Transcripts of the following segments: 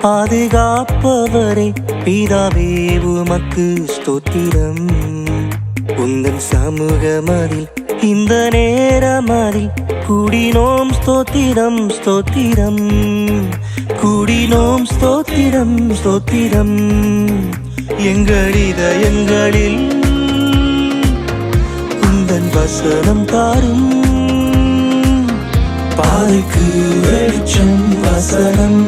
பாதுகாப்பவரே பிதாவே உமக்கு ஸ்தோத்திரம். உந்தன் சமூகமதில் இந்த நேரமதில் கூடினோம் ஸ்தோத்திரம் ஸ்தோத்திரம், கூடினோம் ஸ்தோத்திரம் ஸ்தோத்திரம். எங்கள் இதயங்களில் உந்தன் வசனம் தாரும், பாதைக்கு வெளிச்சம் வசனம்,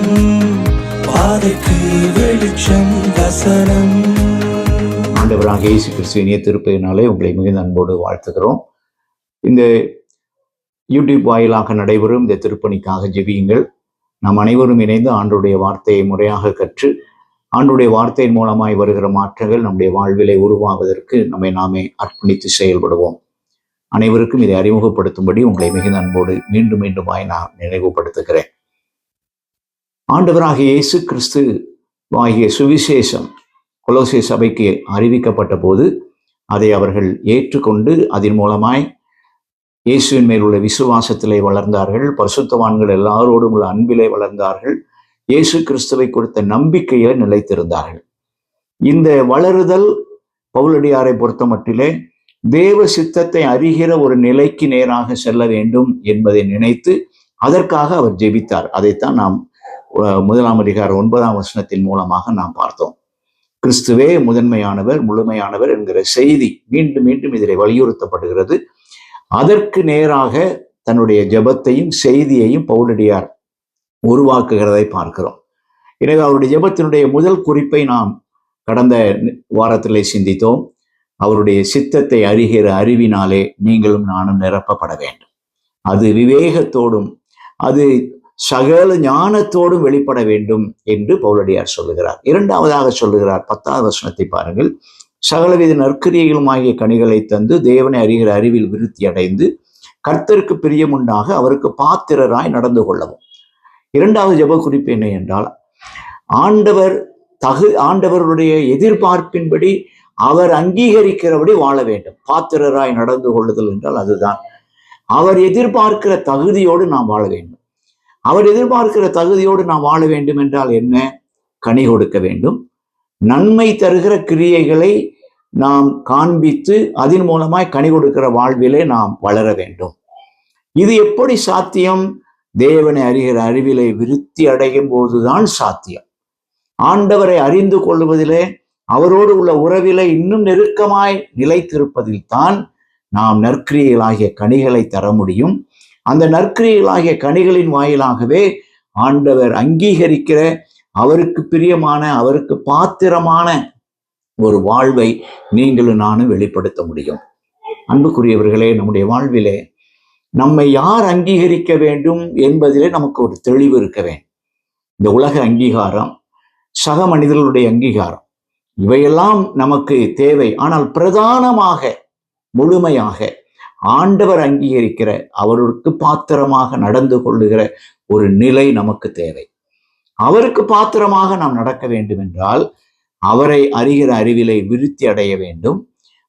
பாதைக்கு வெளிச்சம் வசனம். ஆண்டவராக இயேசு கிறிஸ்துவின் இனிய திருப்பெயரினாலே உங்களை மிகுந்த அன்போடு வாழ்த்துகிறோம். இந்த யூடியூப் வாயிலாக நடைபெறும் இந்த திருப்பணிக்காக ஜெபியுங்கள். நாம் அனைவரும் இணைந்து ஆண்டவருடைய வார்த்தையை முறையாக கற்று ஆண்டவருடைய வார்த்தையின் மூலமாய் வருகிற மாற்றங்கள் நம்முடைய வாழ்விலை உருவாவதற்கு நம்மை நாமே அர்ப்பணித்து செயல்படுவோம். அனைவருக்கும் இதை அறிமுகப்படுத்தும்படி உங்களை மிகுந்த அன்போடு மீண்டும் மீண்டுமாய் நான் நினைவுபடுத்துகிறேன். ஆண்டவராகிய இயேசு கிறிஸ்து ஆகிய சுவிசேஷம் கொலோசே சபைக்கு அறிவிக்கப்பட்ட போது அதை அவர்கள் ஏற்றுக்கொண்டு அதன் மூலமாய் இயேசுவின் மேல் உள்ள விசுவாசத்திலே வளர்ந்தார்கள். பரிசுத்தவான்கள் எல்லாரோடும் உள்ள அன்பிலே வளர்ந்தார்கள். இயேசு கிறிஸ்துவை கொடுத்த நம்பிக்கையை நிலைத்திருந்தார்கள். இந்த வளருதல் பவுலடியாரை பொறுத்த மட்டிலே தேவ சித்தத்தை அறிகிற ஒரு நிலைக்கு நேராக செல்ல வேண்டும் என்பதை நினைத்து அதற்காக அவர் ஜெபித்தார். அதைத்தான் நாம் 1 அதிகாரம் 9ஆம் வசனத்தின் மூலமாக நாம் பார்த்தோம். கிறிஸ்துவே முதன்மையானவர் முழுமையானவர் என்கிற செய்தி மீண்டும் மீண்டும் இதில் வலியுறுத்தப்படுகிறது. அதற்கு நேராக தன்னுடைய ஜெபத்தையும் செய்தியையும் பவுலடியார் உருவாக்குகிறதை பார்க்கிறோம். எனவே அவருடைய ஜெபத்தினுடைய முதல் குறிப்பை நாம் கடந்த வாரத்திலே சிந்தித்தோம். அவருடைய சித்தத்தை அறிகிற அறிவினாலே நீங்களும் நானும் நிரப்பப்பட வேண்டும். அது விவேகத்தோடும் அது சகல ஞானத்தோடும் வெளிப்பட வேண்டும் என்று பவுலடியார் சொல்லுகிறார். இரண்டாவதாக சொல்லுகிறார் 10ஆம் வசனத்தை பாருங்கள். சகலவித நற்கிரியைகளுமாகிய கனிகளை தந்து தேவனை அறிகிற அறிவில் விருத்தி அடைந்து கர்த்தருக்கு பிரியமுண்டாக அவருக்கு பாத்திரராய் நடந்து கொள்ளவும். இரண்டாவது ஜெப குறிப்பு என்ன என்றால், ஆண்டவருடைய எதிர்பார்ப்பின்படி அவர் அங்கீகரிக்கிறபடி வாழ வேண்டும். பாத்திரராய் நடந்து கொள்ளுதல் என்றால் அதுதான். அவர் எதிர்பார்க்கிற தகுதியோடு நாம் வாழ வேண்டும். அவர் எதிர்பார்க்கிற தகுதியோடு நாம் வாழ வேண்டும் என்றால் என்ன? கனி கொடுக்க வேண்டும். நன்மை தருகிற கிரியைகளை நாம் காண்பித்து அதன் மூலமாய் கனி கொடுக்கிற வாழ்விலே நாம் வளர வேண்டும். இது எப்படி சாத்தியம்? தேவனை அறிகிற அறிவிலை விருத்தி அடையும் போதுதான் சாத்தியம். ஆண்டவரை அறிந்து கொள்வதிலே அவரோடு உள்ள உறவிலே இன்னும் நெருக்கமாய் நிலைத்திருப்பதில் தான் நாம் நற்கிரியைகளாகிய கனிகளை தர முடியும். அந்த நற்கிரியைகளாகிய கனிகளின் வாயிலாகவே ஆண்டவர் அங்கீகரிக்கிற அவருக்கு பிரியமான அவருக்கு பாத்திரமான ஒரு வாழ்வை நீங்களும் நானும் வெளிப்படுத்த முடியும். அன்புக்குரியவர்களே, நம்முடைய வாழ்விலே நம்மை யார் அங்கீகரிக்க வேண்டும் என்பதிலே நமக்கு ஒரு தெளிவு இருக்க வேண்டும். இந்த உலக அங்கீகாரம், சக மனிதர்களுடைய அங்கீகாரம், இவையெல்லாம் நமக்கு தேவை. ஆனால் பிரதானமாக முழுமையாக ஆண்டவர் அங்கீகரிக்கிற அவருக்கு பாத்திரமாக நடந்து கொள்ளுகிற ஒரு நிலை நமக்கு தேவை. அவருக்கு பாத்திரமாக நாம் நடக்க வேண்டும் என்றால் அவரை அறிகிற அறிவிலை விருத்தி அடைய வேண்டும்.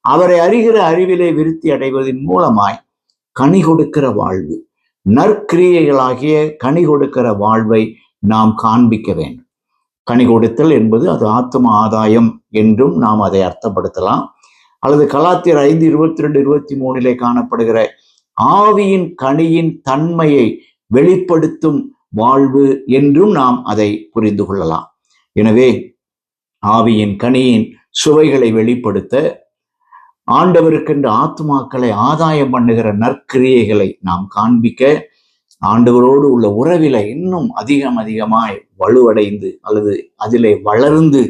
அவரை அறிகிற அறிவிலை விருத்தி அடைவதன் மூலமாய் கனி கொடுக்கிற வாழ்வு, நற்கிரியைகளாகிய கனி கொடுக்கிற வாழ்வை நாம் காண்பிக்க வேண்டும். கனி கொடுத்தல் என்பது அது ஆத்தும ஆதாயம் என்றும் நாம் அதை அர்த்தப்படுத்தலாம். அல்லது கலாத்தியர் 5:22-23 காணப்படுகிற ஆவியின் கனியின் தன்மையை வெளிப்படுத்தும் வாழ்வு என்றும் நாம் அதை புரிந்து கொள்ளலாம். எனவே ஆவியின் கனியின் சுவைகளை வெளிப்படுத்த ஆண்டவருக்கென்று ஆத்துமாக்களை ஆதாயம் பண்ணுகிற நற்கிரியைகளை நாம் காண்பிக்க ஆண்டவரோடு உள்ள உறவில இன்னும் அதிகமாய் வலுவடைந்து அல்லது அதிலே வளர்ந்து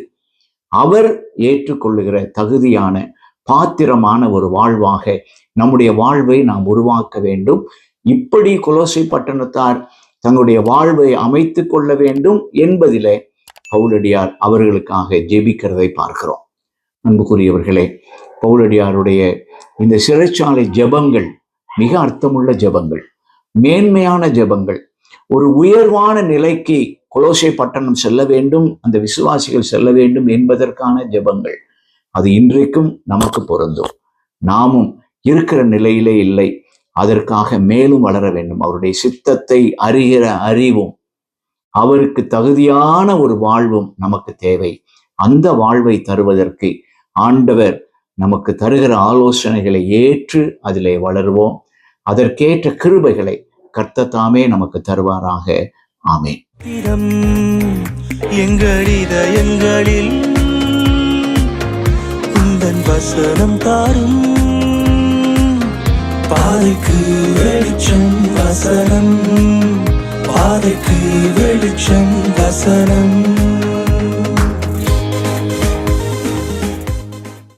அவர் ஏற்றுக்கொள்ளுகிற தகுதியான பாத்திரமான ஒரு வாழ்வாக நம்முடைய வாழ்வை நாம் உருவாக்க வேண்டும். இப்படி கொலோசை பட்டணத்தார் தங்களுடைய வாழ்வை அமைத்து கொள்ள வேண்டும் என்பதிலே பவுலடியார் அவர்களுக்காக ஜெபிக்கிறதை பார்க்கிறோம். அன்புக்குரியவர்களே, பவுலடியாருடைய இந்த சிறைச்சாலை ஜெபங்கள் மிக அர்த்தமுள்ள ஜெபங்கள், மேன்மையான ஜெபங்கள். ஒரு உயர்வான நிலைக்கு கொலோசை பட்டணம் செல்ல வேண்டும், அந்த விசுவாசிகள் செல்ல வேண்டும் என்பதற்கான ஜெபங்கள். அது இன்றைக்கும் நமக்கு பொருந்தும். நாமும் இருக்கிற நிலையிலே இல்லை, அதற்காக மேலும் வளர வேண்டும். அவருடைய சித்தத்தை அறிகிற அறிவும் அவருக்கு தகுதியான ஒரு வாழ்வும் நமக்கு தேவை. அந்த வாழ்வை தருவதற்கு ஆண்டவர் நமக்கு தருகிற ஆலோசனைகளை ஏற்று அதிலே வளருவோம். அதற்கேற்ற கிருபைகளை கர்த்தர் தாமே நமக்கு தருவாராக. ஆமென். எங்கள் இதயங்களில் உந்தன் வசனம் தாரும். பாதைக்கு வெளிச்சம் வசனம், பாதைக்கு வெளிச்சம் வசனம்.